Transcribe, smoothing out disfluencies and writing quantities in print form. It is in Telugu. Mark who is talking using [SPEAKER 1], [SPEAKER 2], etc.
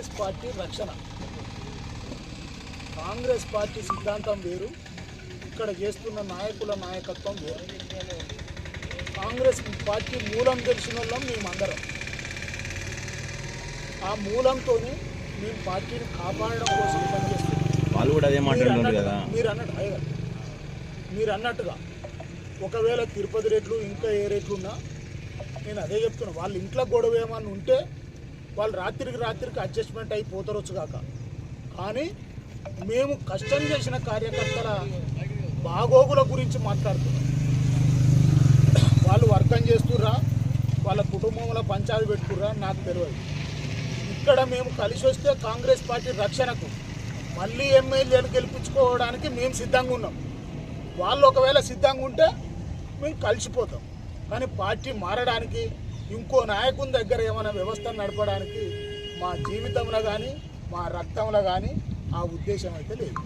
[SPEAKER 1] కాంగ్రెస్ పార్టీ రక్షణ. కాంగ్రెస్ పార్టీ సిద్ధాంతం వేరు, ఇక్కడ చేస్తున్న నాయకుల నాయకత్వం వేరు. కాంగ్రెస్ పార్టీ మూలం తెలిసిన వాళ్ళం మేమందరం. ఆ మూలంతోనే మేము పార్టీని కాపాడడం కోసం పనిచేస్తున్నాం.
[SPEAKER 2] వాళ్ళు కూడా అదే మాట్లాడుతున్నారు కదా.
[SPEAKER 1] మీరు అన్నట్టుగా ఒకవేళ తిరుపతి రేట్లు ఇంకా ఏ రేట్లు ఉన్నా నేను అదే చెప్తున్నా. వాళ్ళ ఇంట్లో గొడవ ఏమన్నా ఉంటే వాళ్ళు రాత్రికి అడ్జస్ట్మెంట్ అయిపోతారొచ్చు కాక, కానీ మేము కష్టం చేసిన కార్యకర్తల బాగోగుల గురించి మాట్లాడుతున్నాం. వాళ్ళు వర్గం చేస్తుర్రా, వాళ్ళ కుటుంబంలో పంచాయతీ పెట్టుకుర్రా నాకు తెలియదు. ఇక్కడ మేము కలిసి వస్తే కాంగ్రెస్ పార్టీ రక్షణకు మళ్ళీ ఎమ్మెల్యేలు గెలిపించుకోవడానికి మేము సిద్ధంగా ఉన్నాం. వాళ్ళు ఒకవేళ సిద్ధంగా ఉంటే మేము కలిసిపోతాం. కానీ పార్టీ మారడానికి, ఇంకో నాయకుని దగ్గర ఏమైనా వ్యవస్థను నడపడానికి మా జీవితంలో కానీ మా రక్తంలో కానీ ఆ ఉద్దేశం అయితే లేదు.